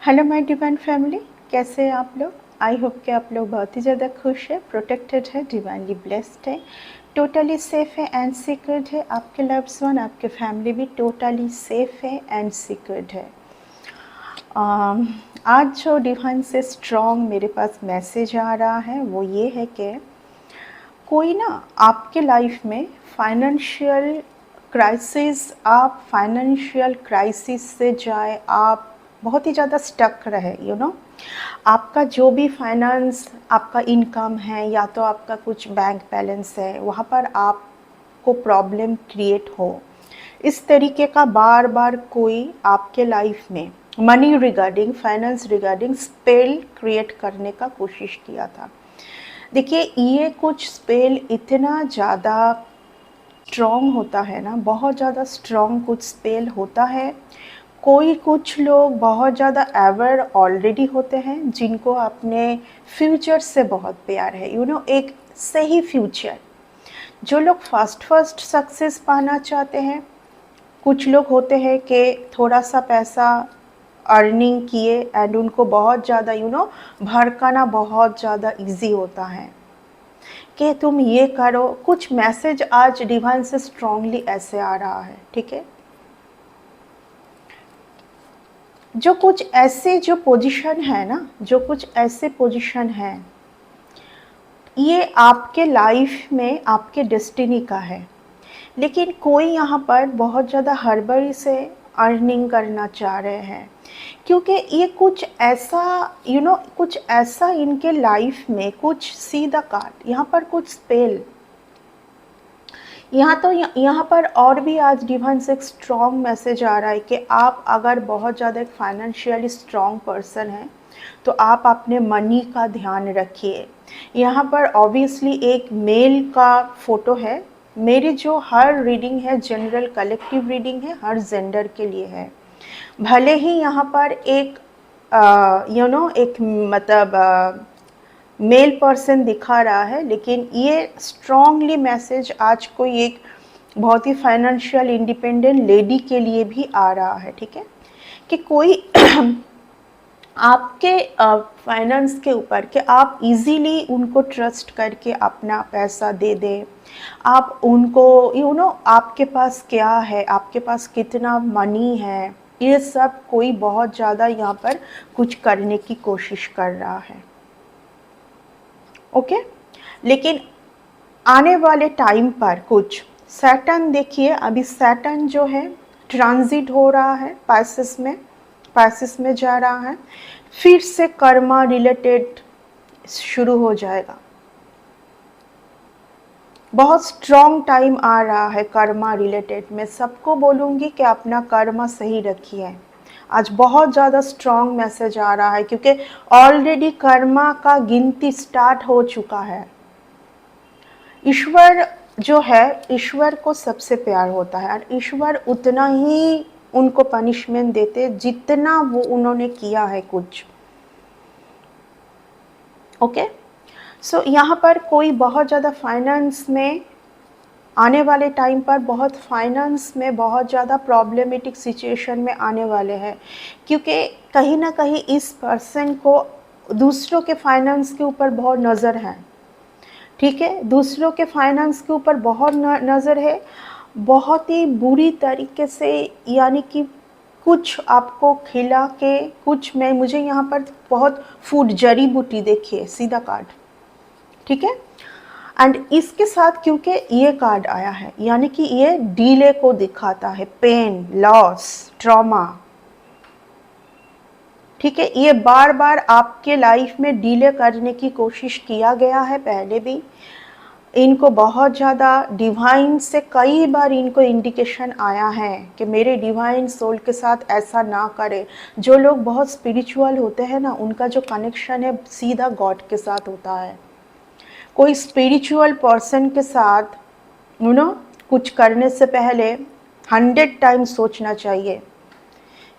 Hello my divine family, कैसे हैं आप लोग। आई होप कि आप लोग बहुत ही ज़्यादा खुश है, प्रोटेक्टेड है, डिवाइनली ब्लेस्ड है, टोटली सेफ है एंड सिक्योर्ड है। आपके लव्ड वन, आपके फैमिली भी टोटली सेफ है एंड सिक्योर्ड है। आज जो डिवाइन से स्ट्रॉन्ग मेरे पास मैसेज आ रहा है वो ये है कि कोई ना आपके लाइफ में फाइनेंशियल क्राइसिस, आप फाइनेंशियल क्राइसिस से जाए, आप बहुत ही ज़्यादा स्टक रहे, आपका जो भी फाइनेंस, आपका इनकम है या तो आपका कुछ बैंक बैलेंस है, वहाँ पर आपको प्रॉब्लम क्रिएट हो, इस तरीके का बार बार कोई आपके लाइफ में money regarding, finance regarding spell create करने का कोशिश किया था। देखिए, ये कुछ स्पेल इतना ज़्यादा स्ट्रॉन्ग होता है ना, बहुत ज़्यादा स्ट्रॉन्ग कुछ स्पेल होता है। कुछ लोग बहुत ज़्यादा एवर ऑलरेडी होते हैं, जिनको अपने फ्यूचर से बहुत प्यार है, एक सही फ्यूचर। जो लोग फर्स्ट सक्सेस पाना चाहते हैं, कुछ लोग होते हैं कि थोड़ा सा पैसा अर्निंग किए एंड उनको बहुत ज़्यादा भड़काना बहुत ज़्यादा इजी होता है कि तुम ये करो। कुछ मैसेज आज डिवाइन से स्ट्रांगली ऐसे आ रहा है, ठीक है। जो कुछ ऐसे जो पोजीशन है ना, जो कुछ ऐसे पोजीशन है, ये आपके लाइफ में आपके डेस्टिनी का है, लेकिन कोई यहाँ पर बहुत ज़्यादा हड़बड़ी से अर्निंग करना चाह रहे हैं, क्योंकि ये कुछ ऐसा कुछ ऐसा इनके लाइफ में कुछ सीधा काट, यहाँ पर कुछ स्पेल, यहाँ पर और भी आज डिवाइन से एक स्ट्रॉन्ग मैसेज आ रहा है कि आप अगर बहुत ज़्यादा एक फाइनेंशियली स्ट्रॉन्ग पर्सन हैं तो आप अपने मनी का ध्यान रखिए। यहाँ पर ऑब्वियसली एक मेल का फोटो है। मेरी जो हर रीडिंग है जनरल कलेक्टिव रीडिंग है, हर जेंडर के लिए है। भले ही यहाँ पर एक एक मतलब मेल पर्सन दिखा रहा है, लेकिन ये स्ट्रॉन्गली मैसेज आज कोई एक बहुत ही फाइनेंशियल इंडिपेंडेंट लेडी के लिए भी आ रहा है, ठीक है, कि कोई आपके फाइनेंस के ऊपर कि आप इजीली उनको ट्रस्ट करके अपना पैसा दे दें। आप उनको आपके पास क्या है, आपके पास कितना मनी है, ये सब कोई बहुत ज़्यादा यहाँ पर कुछ करने की कोशिश कर रहा है, ओके। लेकिन आने वाले टाइम पर कुछ सैटर्न, देखिए अभी सैटर्न जो है ट्रांजिट हो रहा है पाइसेस में जा रहा है, फिर से कर्मा रिलेटेड शुरू हो जाएगा। बहुत स्ट्रॉन्ग टाइम आ रहा है कर्मा रिलेटेड। मैं सबको बोलूँगी कि अपना कर्मा सही रखिए। आज बहुत ज़्यादा स्ट्रॉन्ग मैसेज आ रहा है, क्योंकि ऑलरेडी कर्मा का गिनती स्टार्ट हो चुका है। ईश्वर जो है, ईश्वर को सबसे प्यार होता है और ईश्वर उतना ही उनको पनिशमेंट देते जितना वो उन्होंने किया है कुछ, ओके। सो यहाँ पर कोई बहुत ज़्यादा फाइनेंस में आने वाले टाइम पर फाइनेंस में बहुत ज़्यादा प्रॉब्लमेटिक सिचुएशन में आने वाले हैं, क्योंकि कहीं ना कहीं इस पर्सन को दूसरों के फाइनेंस के ऊपर बहुत नज़र है, ठीक है। दूसरों के फाइनेंस के ऊपर बहुत नज़र है, बहुत ही बुरी तरीके से, यानी कि कुछ आपको खिला के कुछ में, मुझे यहाँ पर बहुत फूड जड़ी बूटी देखिए, सीधा कार्ड, ठीक है। एंड इसके साथ क्योंकि ये कार्ड आया है, यानी कि ये डीले को दिखाता है, पेन, लॉस, ट्रॉमा, ठीक है। ये बार बार आपके लाइफ में डीले करने की कोशिश किया गया है पहले भी। इनको बहुत ज़्यादा डिवाइन से कई बार इनको इंडिकेशन आया है कि मेरे डिवाइन सोल के साथ ऐसा ना करे। जो लोग बहुत स्पिरिचुअल होते हैं ना, उनका जो कनेक्शन है सीधा गॉड के साथ होता है। कोई स्पिरिचुअल पर्सन के साथ कुछ करने से पहले 100 टाइम्स सोचना चाहिए,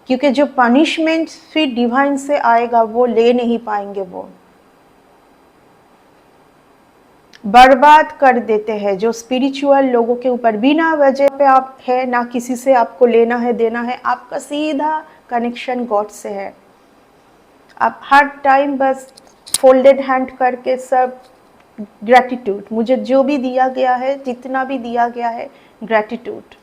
क्योंकि जो पनिशमेंट फिर डिवाइन से आएगा वो ले नहीं पाएंगे, वो बर्बाद कर देते हैं। जो स्पिरिचुअल लोगों के ऊपर बिना वजह पे आप है ना, किसी से आपको लेना है देना है, आपका सीधा कनेक्शन गॉड से है, आप हर टाइम बस फोल्डेड हैंड करके सब ग्रैटिट्यूड, मुझे जो भी दिया गया है, जितना भी दिया गया है, ग्रैटिट्यूड,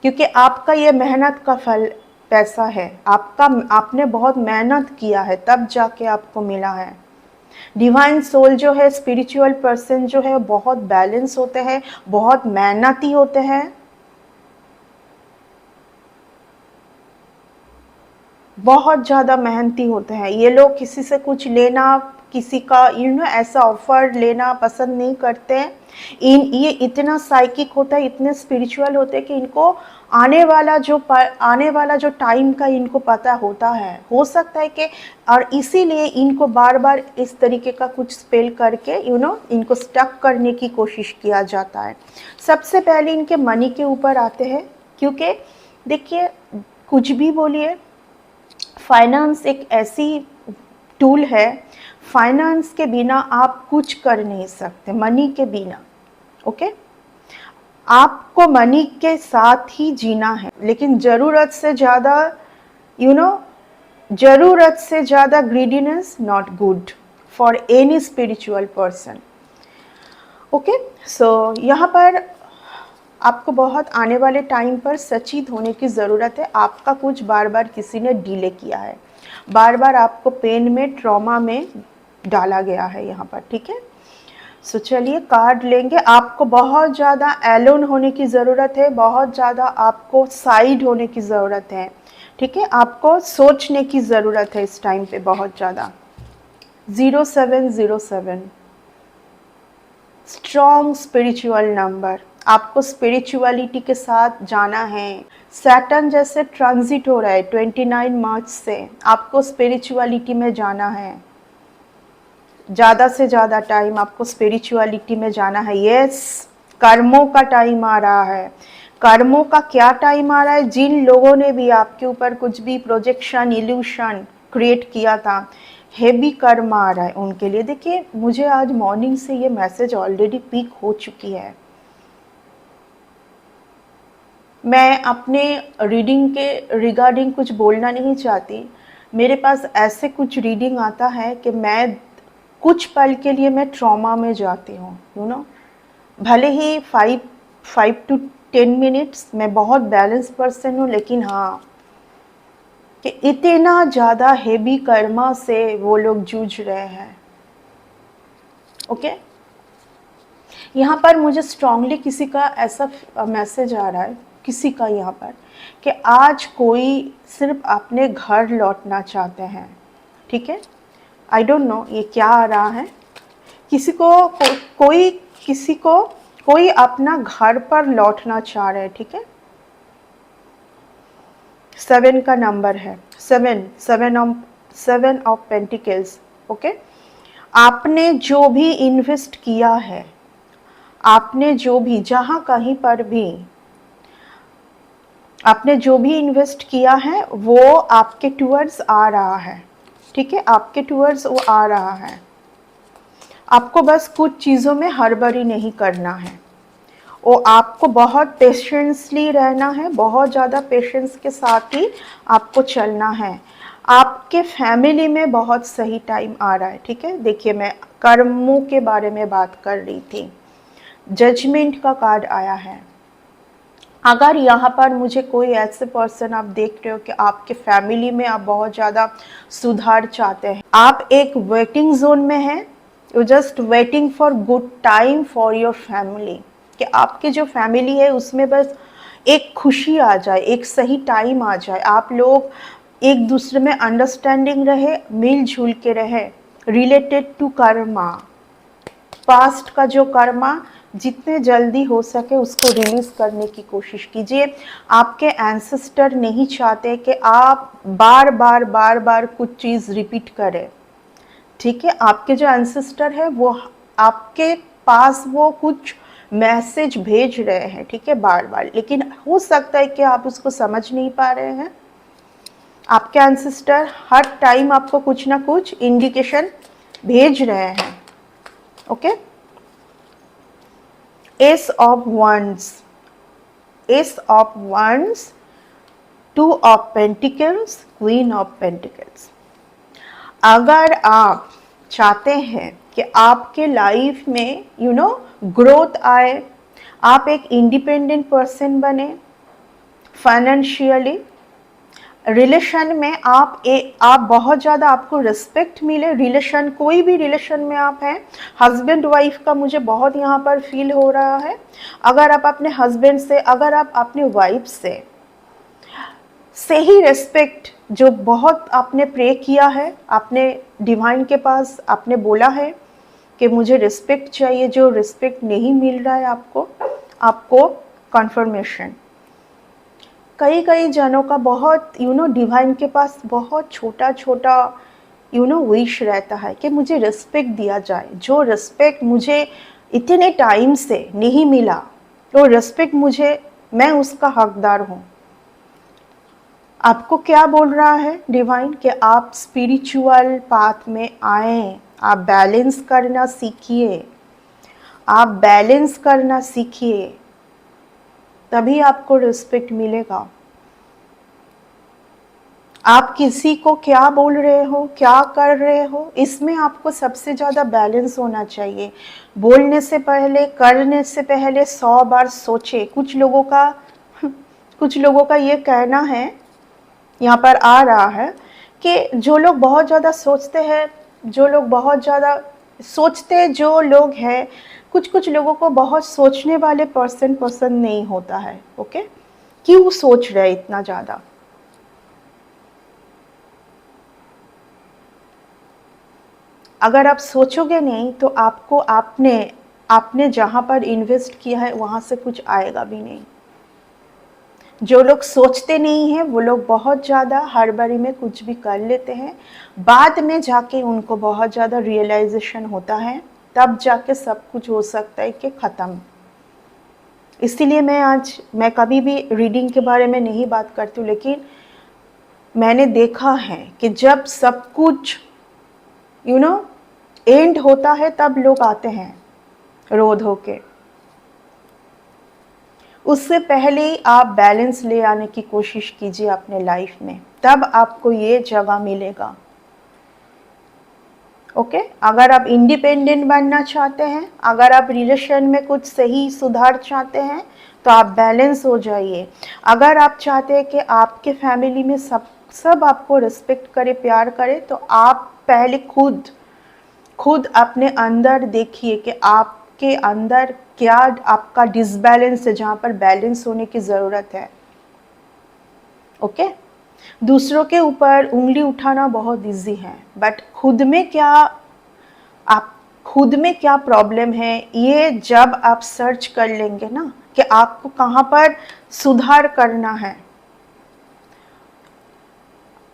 क्योंकि आपका ये मेहनत का फल पैसा है, आपने बहुत मेहनत किया है तब जाके आपको मिला है। डिवाइन सोल जो है, स्पिरिचुअल पर्सन जो है, बहुत बैलेंस होते हैं, बहुत मेहनती होते हैं, बहुत ज़्यादा मेहनती होते हैं ये लोग। किसी से कुछ लेना, किसी का ऐसा ऑफर लेना पसंद नहीं करते हैं। ये इतना साइकिक होता है, इतने स्पिरिचुअल होते हैं कि इनको आने वाला जो टाइम का इनको पता होता है। हो सकता है कि और इसीलिए इनको बार बार इस तरीके का कुछ स्पेल करके इनको स्टक करने की कोशिश किया जाता है। सबसे पहले इनके मनी के ऊपर आते हैं, क्योंकि देखिए कुछ भी बोलिए, फाइनेंस एक ऐसी टूल है, फाइनेंस के बिना आप कुछ कर नहीं सकते, मनी के बिना। ओके, आपको मनी के साथ ही जीना है, लेकिन ज़रूरत से ज़्यादा ज़रूरत से ज़्यादा greediness not good for any spiritual person. Okay, so यहाँ पर आपको बहुत आने वाले टाइम पर सचेत होने की ज़रूरत है। आपका कुछ बार बार किसी ने डिले किया है, बार बार आपको पेन में, ट्रॉमा में डाला गया है यहाँ पर, ठीक है। सो चलिए कार्ड लेंगे। आपको बहुत ज़्यादा एलोन होने की ज़रूरत है, बहुत ज़्यादा आपको साइड होने की ज़रूरत है, ठीक है। आपको सोचने की ज़रूरत है इस टाइम पे बहुत ज़्यादा। 0707 स्ट्रॉन्ग स्पिरिचुअल नंबर, आपको स्पिरिचुअलिटी के साथ जाना है। सैटर्न जैसे ट्रांजिट हो रहा है 29 मार्च से, आपको स्पिरिचुअलिटी में जाना है। ज़्यादा से ज़्यादा टाइम आपको स्पिरिचुअलिटी में जाना है। यस, कर्मों का टाइम आ रहा है। कर्मों का क्या टाइम आ रहा है? जिन लोगों ने भी आपके ऊपर कुछ भी प्रोजेक्शन, इल्यूशन क्रिएट किया था, हेवी कर्म आ रहा है उनके लिए। देखिए मुझे आज मॉर्निंग से ये मैसेज ऑलरेडी पिक हो चुकी है। मैं अपने रीडिंग के रिगार्डिंग कुछ बोलना नहीं चाहती। मेरे पास ऐसे कुछ रीडिंग आता है कि मैं कुछ पल के लिए मैं ट्रॉमा में जाती हूँ, भले ही 5 to 10 मिनट्स। मैं बहुत बैलेंस पर्सन हूँ, लेकिन हाँ कि इतना ज़्यादा हेवी कर्मा से वो लोग जूझ रहे हैं। ओके, यहाँ पर मुझे स्ट्रांगली किसी का ऐसा मैसेज आ रहा है, किसी का यहाँ पर, कि आज कोई सिर्फ अपने घर लौटना चाहते हैं, ठीक है। आई डोंट नो ये क्या आ रहा है। किसी को कोई अपना घर पर लौटना चाह रहे हैं, ठीक है। 7 का नंबर है, 7 ऑफ पेंटिकल्स। ओके, आपने जो भी इन्वेस्ट किया है, आपने जो भी जहाँ कहीं पर भी आपने जो भी इन्वेस्ट किया है वो आपके टूवर्ड्स आ रहा है, ठीक है। आपके टूवर्ड्स वो आ रहा है। आपको बस कुछ चीज़ों में हड़बड़ी नहीं करना है, वो आपको बहुत पेशेंसली रहना है, बहुत ज़्यादा पेशेंस के साथ ही आपको चलना है। आपके फैमिली में बहुत सही टाइम आ रहा है, ठीक है। देखिए मैं कर्मों के बारे में बात कर रही थी, जजमेंट का कार्ड आया है। अगर यहाँ पर मुझे कोई ऐसे पर्सन आप देख रहे हो कि आपके फैमिली में आप बहुत ज़्यादा सुधार चाहते हैं, आप एक वेटिंग जोन में हैं, you just waiting for good time for your family, कि आपके जो फैमिली है उसमें बस एक खुशी आ जाए, एक सही टाइम आ जाए, आप लोग एक दूसरे में अंडरस्टैंडिंग रहे, मिलजुल के रहे। रिलेटेड टू कर्मा, पास्ट का जो कर्मा जितने जल्दी हो सके उसको रिलीज करने की कोशिश कीजिए। आपके एंसेस्टर नहीं चाहते कि आप बार बार कुछ चीज़ रिपीट करें, ठीक है। आपके जो एंसेस्टर है वो आपके पास वो कुछ मैसेज भेज रहे हैं, ठीक है, बार बार, लेकिन हो सकता है कि आप उसको समझ नहीं पा रहे हैं। आपके एंसेस्टर हर टाइम आपको कुछ ना कुछ इंडिकेशन भेज रहे हैं। Okay, ace of wands, two of pentacles, queen of pentacles. अगर आप चाहते हैं कि आपके लाइफ में ग्रोथ आए, आप एक इंडिपेंडेंट पर्सन बने फाइनेंशियली, रिलेशन में आप बहुत ज़्यादा आपको रिस्पेक्ट मिले, रिलेशन कोई भी रिलेशन में आप हैं, हस्बैंड वाइफ का मुझे बहुत यहाँ पर फील हो रहा है। अगर आप अपने हस्बैंड से, अगर आप अपने वाइफ से ही रिस्पेक्ट जो बहुत आपने प्रे किया है, आपने डिवाइन के पास आपने बोला है कि मुझे रिस्पेक्ट चाहिए, जो रिस्पेक्ट नहीं मिल रहा है आपको कन्फर्मेशन। कई जनों का बहुत डिवाइन के पास बहुत छोटा छोटा विश रहता है कि मुझे रिस्पेक्ट दिया जाए, जो रिस्पेक्ट मुझे इतने टाइम से नहीं मिला, तो रिस्पेक्ट मैं उसका हकदार हूँ। आपको क्या बोल रहा है डिवाइन कि आप स्पिरिचुअल पाथ में आए, आप बैलेंस करना सीखिए, आप बैलेंस करना सीखिए, तभी आपको रिस्पेक्ट मिलेगा। आप किसी को क्या बोल रहे हो, क्या कर रहे हो, इसमें आपको सबसे ज़्यादा बैलेंस होना चाहिए। बोलने से पहले, करने से पहले 100 बार सोचे। कुछ लोगों का ये कहना है, यहाँ पर आ रहा है कि जो लोग बहुत ज़्यादा सोचते हैं, जो लोग हैं, कुछ लोगों को बहुत सोचने वाले पर्सन पसंद नहीं होता है। ओके, क्यों सोच रहे इतना ज़्यादा? अगर आप सोचोगे नहीं तो आपको आपने जहाँ पर इन्वेस्ट किया है वहाँ से कुछ आएगा भी नहीं। जो लोग सोचते नहीं हैं वो लोग बहुत ज़्यादा हड़बड़ी में कुछ भी कर लेते हैं, बाद में जाके उनको बहुत ज़्यादा रियलाइजेशन होता है, तब जाके सब कुछ हो सकता है कि ख़त्म। इसीलिए मैं कभी भी रीडिंग के बारे में नहीं बात करती हूँ, लेकिन मैंने देखा है कि जब सब कुछ एंड होता है तब लोग आते हैं रोध होके। उससे पहले ही आप बैलेंस ले आने की कोशिश कीजिए अपने लाइफ में, तब आपको ये जगह मिलेगा। ओके, अगर आप इंडिपेंडेंट बनना चाहते हैं, अगर आप रिलेशन में कुछ सही सुधार चाहते हैं, तो आप बैलेंस हो जाइए। अगर आप चाहते हैं कि आपके फैमिली में सब आपको रिस्पेक्ट करे, प्यार करे, तो आप पहले खुद अपने अंदर देखिए कि आपके अंदर क्या आपका डिसबैलेंस है, जहाँ पर बैलेंस होने की ज़रूरत है। ओके, दूसरों के ऊपर उंगली उठाना बहुत इजी है, बट खुद में क्या प्रॉब्लम है, ये जब आप सर्च कर लेंगे ना कि आपको कहाँ पर सुधार करना है।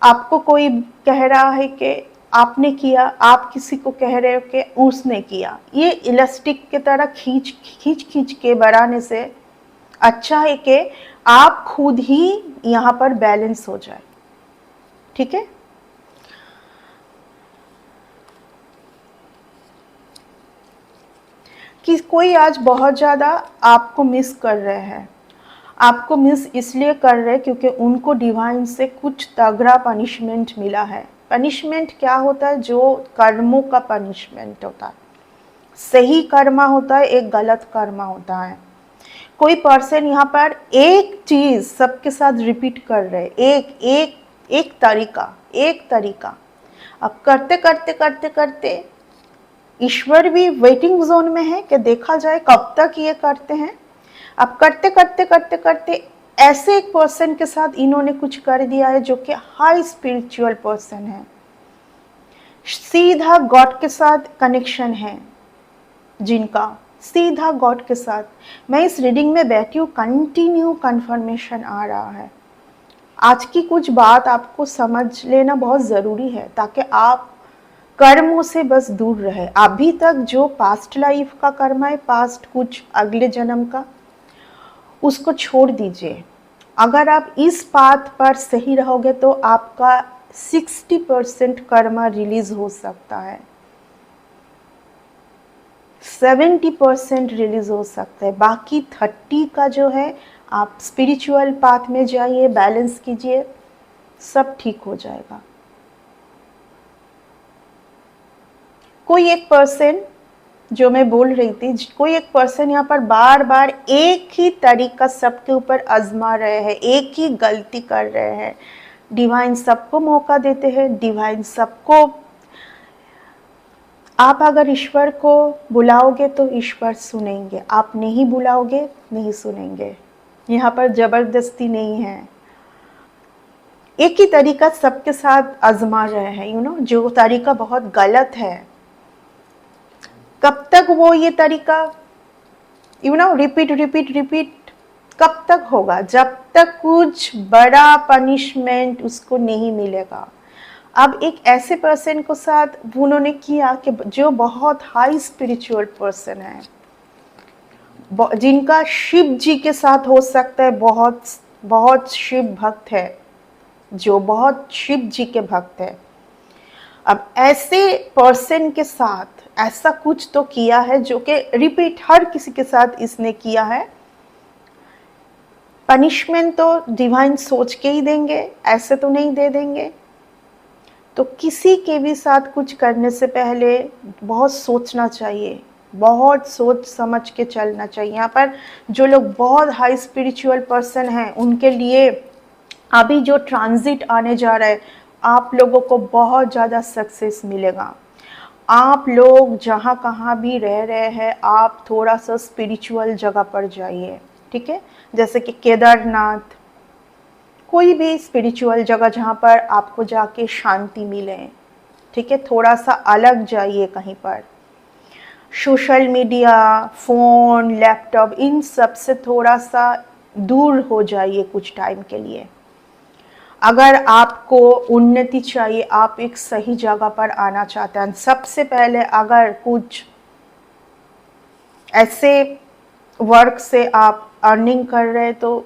आपको कोई कह रहा है कि आपने किया, आप किसी को कह रहे हो कि उसने किया, ये इलास्टिक की तरह खींच के बढ़ाने से अच्छा है कि आप खुद ही यहाँ पर बैलेंस हो जाए। ठीक है, कि कोई आज बहुत ज़्यादा आपको मिस कर रहे हैं, आपको मिस इसलिए कर रहे हैं क्योंकि उनको डिवाइन से कुछ तगड़ा पनिशमेंट मिला है। पनिशमेंट क्या होता है? जो कर्मों का पनिशमेंट होता है। सही कर्मा होता है, एक गलत कर्मा होता है। कोई पर्सन यहाँ पर एक चीज सबके साथ रिपीट कर रहे, एक तरीका। अब करते करते ईश्वर भी वेटिंग जोन में है कि देखा जाए कब तक ये करते हैं। अब करते ऐसे एक पर्सन के साथ इन्होंने कुछ कर दिया है जो कि हाई स्पिरिचुअल पर्सन है, सीधा गॉड के साथ कनेक्शन है, जिनका सीधा गॉड के साथ। मैं इस रीडिंग में बैठी हूँ, कंटिन्यू कंफर्मेशन आ रहा है। आज की कुछ बात आपको समझ लेना बहुत ज़रूरी है, ताकि आप कर्मों से बस दूर रहे। अभी तक जो पास्ट लाइफ का कर्म है, पास्ट कुछ अगले जन्म का, उसको छोड़ दीजिए। अगर आप इस पाथ पर सही रहोगे तो आपका 60% कर्मा रिलीज हो सकता है, 70% रिलीज हो सकता है, बाकी 30 का जो है आप स्पिरिचुअल पाथ में जाइए, बैलेंस कीजिए, सब ठीक हो जाएगा। कोई एक पर्सन, जो मैं बोल रही थी, कोई एक पर्सन यहाँ पर बार बार एक ही तरीका सबके ऊपर आजमा रहे हैं, एक ही गलती कर रहे हैं। डिवाइन सबको मौका देते हैं, डिवाइन सबको, आप अगर ईश्वर को बुलाओगे तो ईश्वर सुनेंगे, आप नहीं बुलाओगे नहीं सुनेंगे। यहाँ पर जबरदस्ती नहीं है। एक ही तरीका सबके साथ आजमा रहे हैं, जो तरीका बहुत गलत है। कब तक वो ये तरीका रिपीट रिपीट रिपीट कब तक होगा? जब तक कुछ बड़ा पनिशमेंट उसको नहीं मिलेगा। अब एक ऐसे पर्सन को साथ उन्होंने किया कि जो बहुत हाई स्पिरिचुअल पर्सन है, जिनका शिव जी के साथ हो सकता है, बहुत बहुत शिव भक्त है, जो बहुत शिव जी के भक्त है। अब ऐसे पर्सन के साथ ऐसा कुछ तो किया है जो कि रिपीट हर किसी के साथ इसने किया है। पनिशमेंट तो डिवाइन सोच के ही देंगे, ऐसे तो नहीं दे देंगे। तो किसी के भी साथ कुछ करने से पहले बहुत सोचना चाहिए, बहुत सोच समझ के चलना चाहिए। यहाँ पर जो लोग बहुत हाई स्पिरिचुअल पर्सन हैं, उनके लिए अभी जो ट्रांजिट आने जा रहा है, आप लोगों को बहुत ज़्यादा सक्सेस मिलेगा। आप लोग जहाँ कहाँ भी रह रहे हैं, आप थोड़ा सा स्पिरिचुअल जगह पर जाइए, ठीक है? जैसे कि केदारनाथ, कोई भी स्पिरिचुअल जगह जहाँ पर आपको जाके शांति मिले, ठीक है? थोड़ा सा अलग जाइए कहीं पर। सोशल मीडिया, फ़ोन, लैपटॉप, इन सब से थोड़ा सा दूर हो जाइए कुछ टाइम के लिए। अगर आपको उन्नति चाहिए, आप एक सही जगह पर आना चाहते हैं, सबसे पहले अगर कुछ ऐसे वर्क से आप अर्निंग कर रहे हैं, तो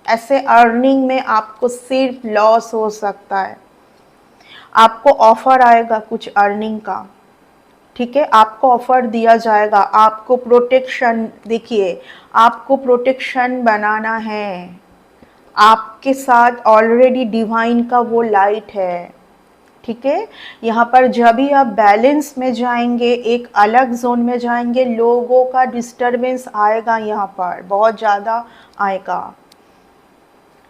ऐसे अर्निंग में आपको सिर्फ लॉस हो सकता है। आपको ऑफर आएगा कुछ अर्निंग का, ठीक है? आपको ऑफर दिया जाएगा, आपको प्रोटेक्शन, देखिए आपको प्रोटेक्शन बनाना है। आपके साथ ऑलरेडी डिवाइन का वो लाइट है, ठीक है? यहाँ पर जब भी आप बैलेंस में जाएंगे, एक अलग जोन में जाएंगे, लोगों का डिस्टरबेंस आएगा, यहाँ पर बहुत ज़्यादा आएगा,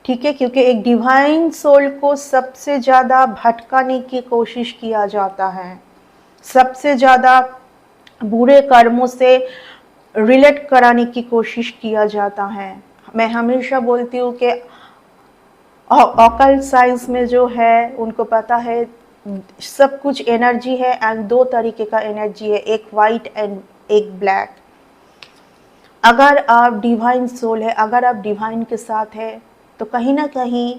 ठीक है? क्योंकि एक डिवाइन सोल को सबसे ज़्यादा भटकाने की कोशिश किया जाता है, सबसे ज़्यादा बुरे कर्मों से रिलेट कराने की कोशिश किया जाता है। मैं हमेशा बोलती हूँ कि ऑकल्ट साइंस में जो है, उनको पता है सब कुछ एनर्जी है, एंड दो तरीके का एनर्जी है, एक वाइट एंड एक ब्लैक। अगर आप डिवाइन सोल है, अगर आप डिवाइन के साथ है, तो कहीं ना कहीं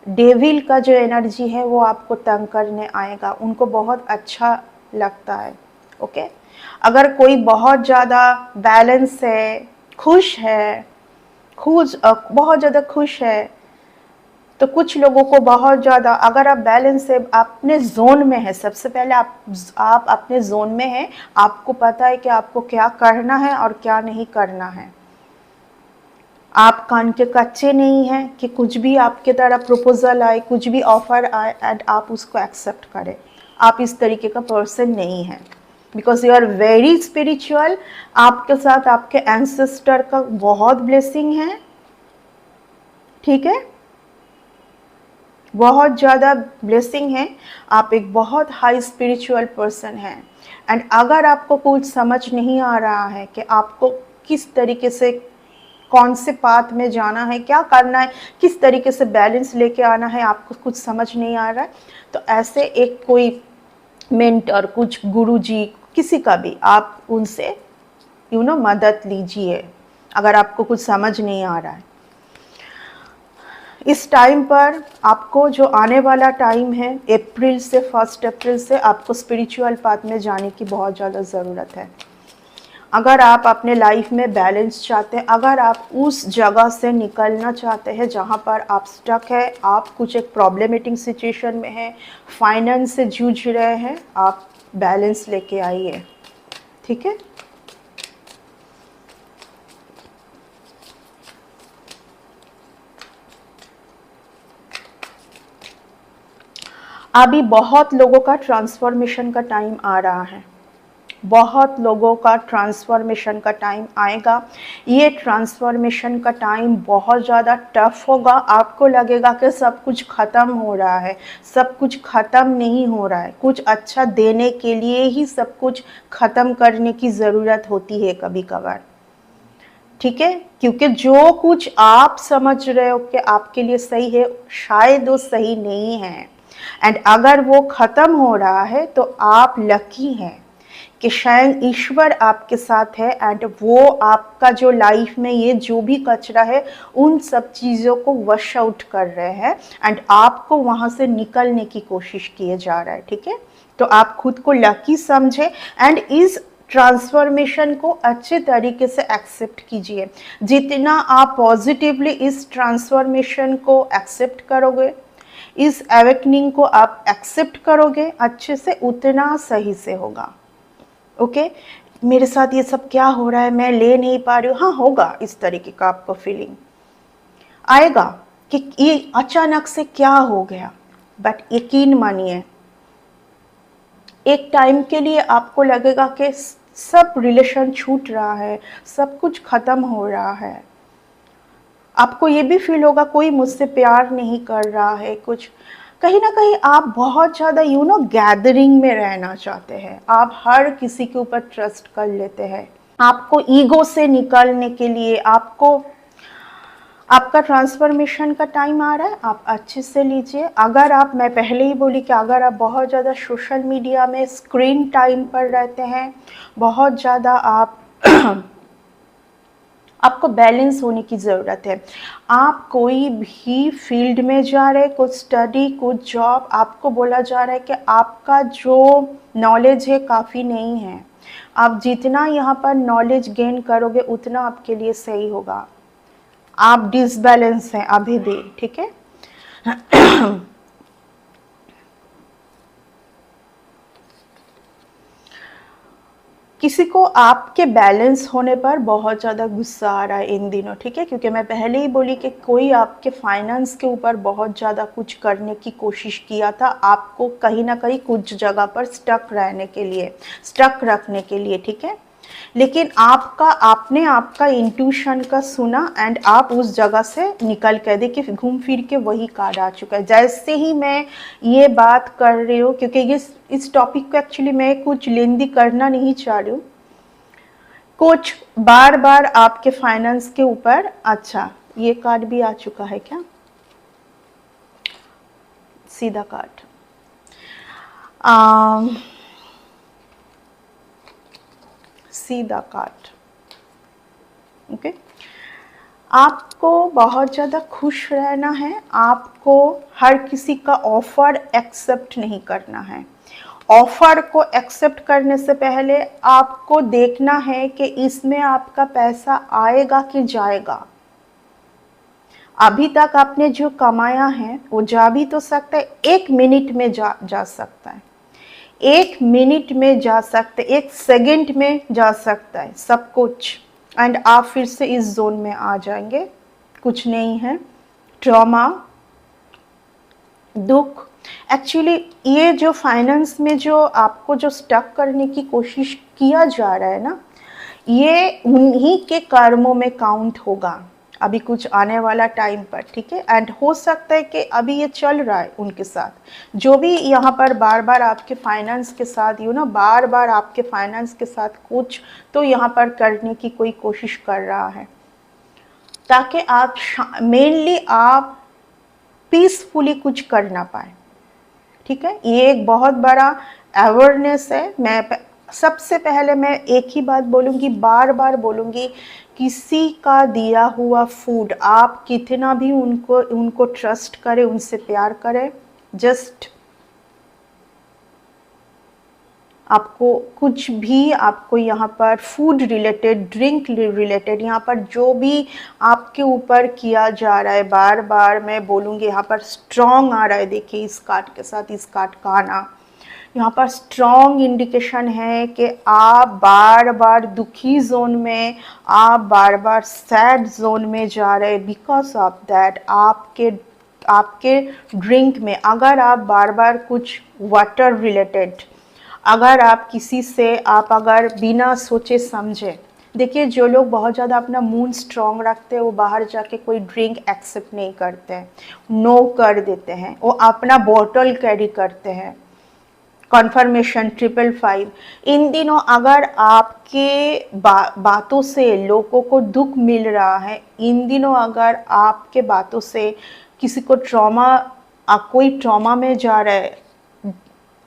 डेविल का जो एनर्जी है वो आपको तंग करने आएगा, उनको बहुत अच्छा लगता है, ओके? अगर कोई बहुत ज़्यादा बैलेंस है, खुश है, बहुत ज़्यादा खुश है, तो कुछ लोगों को बहुत ज़्यादा, अगर आप बैलेंस से अपने जोन में है, सबसे पहले आप अपने जोन में हैं, आपको पता है कि आपको क्या करना है और क्या नहीं करना है। आप कान के कच्चे नहीं हैं कि कुछ भी आपके तरफ प्रपोजल आए, कुछ भी ऑफर आए एंड आप उसको एक्सेप्ट करें। आप इस तरीके का पर्सन नहीं है, because you are very spiritual. आपके साथ आपके एंसेस्टर का बहुत ब्लेसिंग है, ठीक है? बहुत ज़्यादा ब्लेसिंग है। आप एक बहुत हाई स्पिरिचुअल पर्सन हैं, एंड अगर आपको कुछ समझ नहीं आ रहा है कि आपको किस तरीके से, कौन से पाथ में जाना है, क्या करना है, किस तरीके से बैलेंस लेके आना है, आपको कुछ समझ नहीं आ रहा है, तो ऐसे एक कोई मेंटर, कुछ गुरुजी, किसी का भी आप उनसे मदद लीजिए अगर आपको कुछ समझ नहीं आ रहा है। इस टाइम पर आपको जो आने वाला टाइम है, अप्रैल से 1 अप्रैल से आपको स्पिरिचुअल पाथ में जाने की बहुत ज़्यादा ज़रूरत है। अगर आप अपने लाइफ में बैलेंस चाहते हैं, अगर आप उस जगह से निकलना चाहते हैं जहाँ पर आप स्टक है, आप कुछ एक प्रॉब्लमेटिक सिचुएशन में हैं, फाइनेंस से जूझ रहे हैं, आप बैलेंस लेके आइए, ठीक है? अभी बहुत लोगों का ट्रांसफॉर्मेशन का टाइम आ रहा है, बहुत लोगों का ट्रांसफॉर्मेशन का टाइम आएगा। ये ट्रांसफॉर्मेशन का टाइम बहुत ज़्यादा टफ होगा। आपको लगेगा कि सब कुछ ख़त्म हो रहा है, सब कुछ ख़त्म नहीं हो रहा है। कुछ अच्छा देने के लिए ही सब कुछ ख़त्म करने की ज़रूरत होती है कभी कभार, ठीक है। क्योंकि जो कुछ आप समझ रहे हो कि आपके लिए सही है, शायद वो सही नहीं है। एंड अगर वो ख़त्म हो रहा है तो आप लकी हैं कि शायद ईश्वर आपके साथ है एंड वो आपका जो लाइफ में ये जो भी कचरा है उन सब चीज़ों को वश आउट कर रहे हैं एंड आपको वहाँ से निकलने की कोशिश किए जा रहा है, ठीक है। तो आप खुद को लकी समझे एंड इस ट्रांसफॉर्मेशन को अच्छे तरीके से एक्सेप्ट कीजिए। जितना आप पॉजिटिवली इस ट्रांसफॉर्मेशन को एक्सेप्ट करोगे, इस अवेकनिंग को आप एक्सेप्ट करोगे अच्छे से, उतना सही से होगा। ओके मेरे साथ ये सब क्या हो रहा है, मैं ले नहीं पा रही हूँ, हाँ होगा, इस तरीके का आपको फीलिंग आएगा कि ये अचानक से क्या हो गया। बट यकीन मानिए, एक टाइम के लिए आपको लगेगा कि सब रिलेशन छूट रहा है, सब कुछ खत्म हो रहा है। आपको ये भी फील होगा कोई मुझसे प्यार नहीं कर रहा है, कुछ कहीं ना कहीं आप बहुत ज़्यादा गैदरिंग में रहना चाहते हैं, आप हर किसी के ऊपर ट्रस्ट कर लेते हैं। आपको ईगो से निकलने के लिए आपका ट्रांसफॉर्मेशन का टाइम आ रहा है, आप अच्छे से लीजिए। अगर आप, मैं पहले ही बोली कि अगर आप बहुत ज़्यादा सोशल मीडिया में स्क्रीन टाइम पर रहते हैं, बहुत ज़्यादा आपको बैलेंस होने की ज़रूरत है। आप कोई भी फील्ड में जा रहे, कुछ स्टडी, कुछ जॉब, आपको बोला जा रहा है कि आपका जो नॉलेज है काफ़ी नहीं है। आप जितना यहाँ पर नॉलेज गेन करोगे उतना आपके लिए सही होगा। आप डिसबैलेंस हैं अभी भी, ठीक है। किसी को आपके बैलेंस होने पर बहुत ज़्यादा गुस्सा आ रहा है इन दिनों, ठीक है। क्योंकि मैं पहले ही बोली कि कोई आपके फाइनेंस के ऊपर बहुत ज़्यादा कुछ करने की कोशिश किया था, आपको कहीं ना कहीं कुछ जगह पर स्टक रहने के लिए, स्टक रखने के लिए, ठीक है। लेकिन आपने आपका इंट्यूशन का सुना एंड आप उस जगह से निकल कर, देखिए घूम फिर के वही कार्ड आ चुका है। जैसे ही मैं ये बात कर रही हूँ, क्योंकि ये इस टॉपिक को एक्चुअली मैं कुछ लेंदी करना नहीं चाह रही हूँ, कुछ बार बार आपके फाइनेंस के ऊपर, अच्छा ये कार्ड भी आ चुका है क्या, सीधा कार्ड, सीधा कार्ड, ओके। आपको बहुत ज़्यादा खुश रहना है, आपको हर किसी का ऑफ़र एक्सेप्ट नहीं करना है। ऑफ़र को एक्सेप्ट करने से पहले आपको देखना है कि इसमें आपका पैसा आएगा कि जाएगा। अभी तक आपने जो कमाया है वो जा भी तो सकता है, 1 मिनट में जा सकता है, 1 मिनट में जा सकते, 1 सेकंड में जा सकता है सब कुछ, एंड आप फिर से इस जोन में आ जाएंगे। कुछ नहीं है, ट्रॉमा, दुख। एक्चुअली ये जो फाइनेंस में जो आपको जो स्टक करने की कोशिश किया जा रहा है ना, ये उन्हीं के कर्मों में काउंट होगा अभी कुछ आने वाला टाइम पर, ठीक है। एंड हो सकता है कि अभी ये चल रहा है उनके साथ, जो भी यहाँ पर बार बार आपके फाइनेंस के साथ बार बार आपके फाइनेंस के साथ कुछ तो यहाँ पर करने की कोई कोशिश कर रहा है, ताकि आप मेनली आप पीसफुली कुछ कर ना पाए, ठीक है। ये एक बहुत बड़ा अवेयरनेस है। मैं सबसे पहले मैं एक ही बात बोलूँगी, बार बार बोलूँगी, किसी का दिया हुआ फूड आप कितना भी उनको ट्रस्ट करें, उनसे प्यार करें, जस्ट आपको कुछ भी, आपको यहाँ पर फूड रिलेटेड, ड्रिंक रिलेटेड, यहाँ पर जो भी आपके ऊपर किया जा रहा है, बार बार मैं बोलूँगी, यहाँ पर स्ट्रॉन्ग आ रहा है। देखिए इस कार्ड के साथ इस कार्ड का आना, यहाँ पर स्ट्रॉन्ग इंडिकेशन है कि आप बार बार दुखी जोन में, आप बार बार सैड जोन में जा रहे हैं। बिकॉज ऑफ दैट आपके आपके ड्रिंक में अगर आप बार बार कुछ वाटर रिलेटेड, अगर आप किसी से आप अगर बिना सोचे समझे, देखिए जो लोग बहुत ज़्यादा अपना मूड स्ट्रॉन्ग रखते हैं वो बाहर जाके कोई ड्रिंक एक्सेप्ट नहीं करते हैं, नो कर देते हैं, वो अपना बॉटल कैरी करते हैं, कॉन्फर्मेशन 555। इन दिनों अगर आपके बातों से लोगों को दुख मिल रहा है, इन दिनों अगर आपके बातों से किसी को कोई ट्रॉमा में जा रहा है,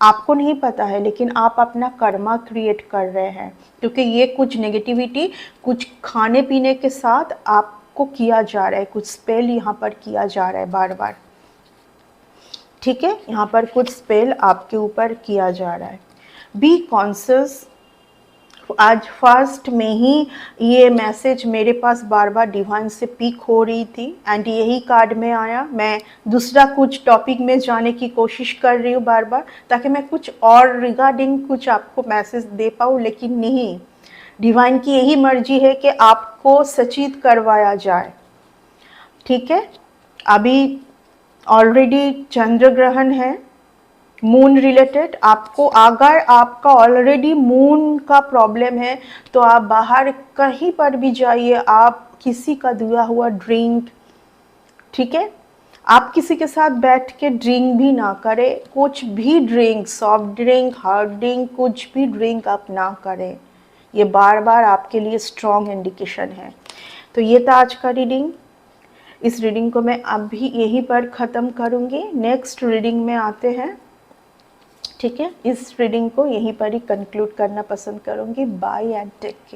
आपको नहीं पता है लेकिन आप अपना कर्मा क्रिएट कर रहे हैं, क्योंकि ये कुछ नेगेटिविटी कुछ खाने पीने के साथ आपको किया जा रहा है, कुछ स्पेल यहाँ पर किया जा रहा है बार बार, ठीक है, यहाँ पर कुछ स्पेल आपके ऊपर किया जा रहा है। Be conscious. आज फर्स्ट में ही ये मैसेज मेरे पास बार बार डिवाइन से पिक हो रही थी एंड यही कार्ड में आया। मैं दूसरा कुछ टॉपिक में जाने की कोशिश कर रही हूँ बार बार, ताकि मैं कुछ और रिगार्डिंग कुछ आपको मैसेज दे पाऊँ, लेकिन नहीं, डिवाइन की यही मर्जी है कि आपको सचेत करवाया जाए, ठीक है। अभी ऑलरेडी चंद्र ग्रहण है, मून रिलेटेड, आपको अगर आपका ऑलरेडी मून का प्रॉब्लम है तो आप बाहर कहीं पर भी जाइए, आप किसी का दिया हुआ ड्रिंक, ठीक है, आप किसी के साथ बैठ के ड्रिंक भी ना करें, कुछ भी drink, soft drink, hard drink, कुछ भी ड्रिंक आप ना करें, ये बार बार आपके लिए स्ट्रॉन्ग इंडिकेशन है। तो ये था आज का रीडिंग। इस रीडिंग को मैं अभी यहीं पर ख़त्म करूँगी, नेक्स्ट रीडिंग में आते हैं, ठीक है। इस रीडिंग को यहीं पर ही कंक्लूड करना पसंद करूँगी। Bye and take care.